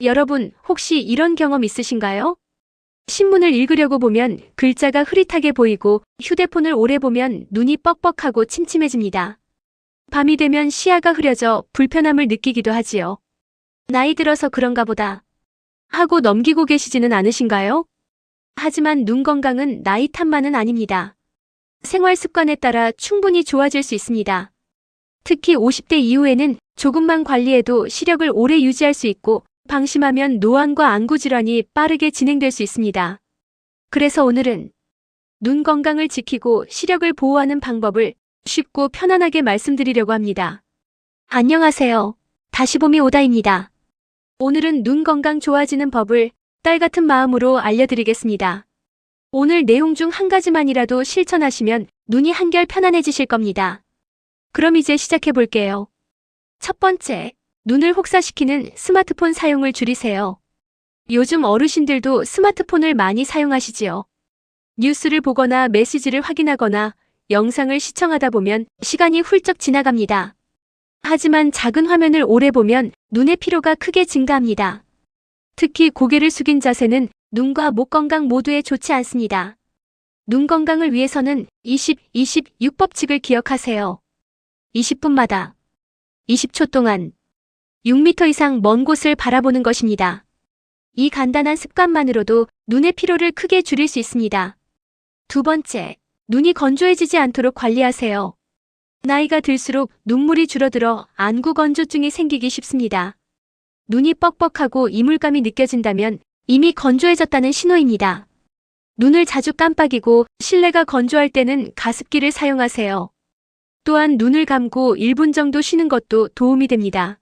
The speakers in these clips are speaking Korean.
여러분, 혹시 이런 경험 있으신가요? 신문을 읽으려고 보면 글자가 흐릿하게 보이고 휴대폰을 오래 보면 눈이 뻑뻑하고 침침해집니다. 밤이 되면 시야가 흐려져 불편함을 느끼기도 하지요. 나이 들어서 그런가 보다 하고 넘기고 계시지는 않으신가요? 하지만 눈 건강은 나이 탓만은 아닙니다. 생활 습관에 따라 충분히 좋아질 수 있습니다. 특히 50대 이후에는 조금만 관리해도 시력을 오래 유지할 수 있고 방심하면 노안과 안구 질환이 빠르게 진행될 수 있습니다. 그래서 오늘은 눈 건강을 지키고 시력을 보호하는 방법을 쉽고 편안하게 말씀드리려고 합니다. 안녕하세요. 다시 봄이 오다입니다. 오늘은 눈 건강 좋아지는 법을 딸 같은 마음으로 알려드리겠습니다. 오늘 내용 중 한 가지만이라도 실천하시면 눈이 한결 편안해지실 겁니다. 그럼 이제 시작해 볼게요. 첫 번째, 눈을 혹사시키는 스마트폰 사용을 줄이세요. 요즘 어르신들도 스마트폰을 많이 사용하시지요. 뉴스를 보거나 메시지를 확인하거나 영상을 시청하다 보면 시간이 훌쩍 지나갑니다. 하지만 작은 화면을 오래 보면 눈의 피로가 크게 증가합니다. 특히 고개를 숙인 자세는 눈과 목 건강 모두에 좋지 않습니다. 눈 건강을 위해서는 20-20-6법칙을 기억하세요. 20분마다 20초 동안 6m 이상 먼 곳을 바라보는 것입니다. 이 간단한 습관만으로도 눈의 피로를 크게 줄일 수 있습니다. 두 번째, 눈이 건조해지지 않도록 관리하세요. 나이가 들수록 눈물이 줄어들어 안구 건조증이 생기기 쉽습니다. 눈이 뻑뻑하고 이물감이 느껴진다면 이미 건조해졌다는 신호입니다. 눈을 자주 깜빡이고 실내가 건조할 때는 가습기를 사용하세요. 또한 눈을 감고 1분 정도 쉬는 것도 도움이 됩니다.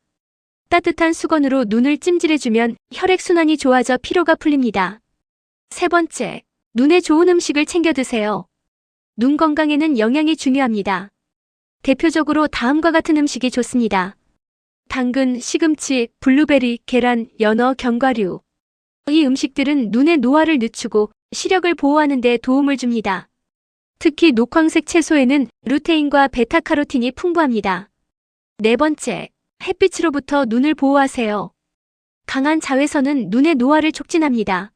따뜻한 수건으로 눈을 찜질해주면 혈액순환이 좋아져 피로가 풀립니다. 세 번째, 눈에 좋은 음식을 챙겨 드세요. 눈 건강에는 영양이 중요합니다. 대표적으로 다음과 같은 음식이 좋습니다. 당근, 시금치, 블루베리, 계란, 연어, 견과류. 이 음식들은 눈의 노화를 늦추고 시력을 보호하는 데 도움을 줍니다. 특히 녹황색 채소에는 루테인과 베타카로틴이 풍부합니다. 네 번째, 햇빛으로부터 눈을 보호하세요. 강한 자외선은 눈의 노화를 촉진합니다.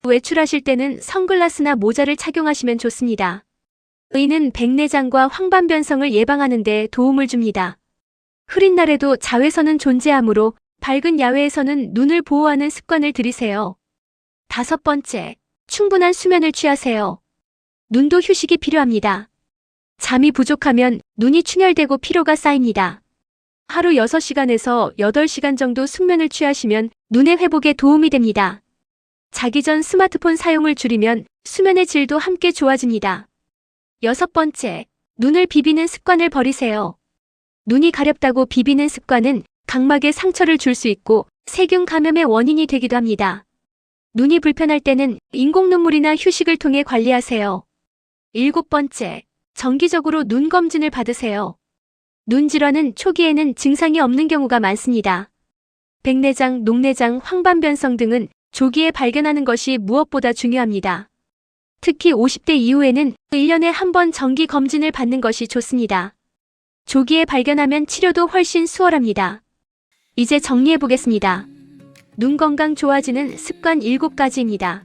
외출하실 때는 선글라스나 모자를 착용하시면 좋습니다. 의는 백내장과 황반변성을 예방하는 데 도움을 줍니다. 흐린 날에도 자외선은 존재하므로 밝은 야외에서는 눈을 보호하는 습관을 들이세요. 다섯 번째, 충분한 수면을 취하세요. 눈도 휴식이 필요합니다. 잠이 부족하면 눈이 충혈되고 피로가 쌓입니다. 하루 6시간에서 8시간 정도 숙면을 취하시면 눈의 회복에 도움이 됩니다. 자기 전 스마트폰 사용을 줄이면 수면의 질도 함께 좋아집니다. 여섯 번째, 눈을 비비는 습관을 버리세요. 눈이 가렵다고 비비는 습관은 각막에 상처를 줄 수 있고 세균 감염의 원인이 되기도 합니다. 눈이 불편할 때는 인공 눈물이나 휴식을 통해 관리하세요. 일곱 번째, 정기적으로 눈 검진을 받으세요. 눈 질환은 초기에는 증상이 없는 경우가 많습니다. 백내장, 녹내장, 황반변성 등은 조기에 발견하는 것이 무엇보다 중요합니다. 특히 50대 이후에는 1년에 한 번 정기 검진을 받는 것이 좋습니다. 조기에 발견하면 치료도 훨씬 수월합니다. 이제 정리해 보겠습니다. 눈 건강 좋아지는 습관 7가지입니다.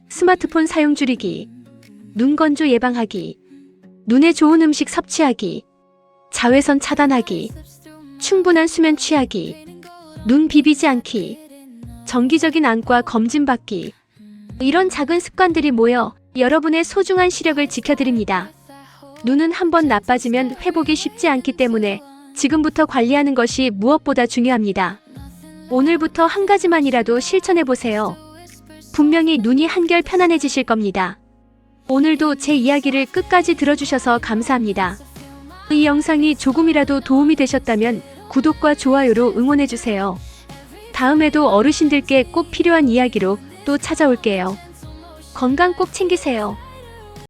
스마트폰 사용 줄이기, 눈 건조 예방하기, 눈에 좋은 음식 섭취하기, 자외선 차단하기, 충분한 수면 취하기, 눈 비비지 않기, 정기적인 안과 검진 받기. 이런 작은 습관들이 모여 여러분의 소중한 시력을 지켜드립니다. 눈은 한번 나빠지면 회복이 쉽지 않기 때문에 지금부터 관리하는 것이 무엇보다 중요합니다. 오늘부터 한 가지만이라도 실천해보세요. 분명히 눈이 한결 편안해지실 겁니다. 오늘도 제 이야기를 끝까지 들어주셔서 감사합니다. 이 영상이 조금이라도 도움이 되셨다면 구독과 좋아요로 응원해주세요. 다음에도 어르신들께 꼭 필요한 이야기로 또 찾아올게요. 건강 꼭 챙기세요.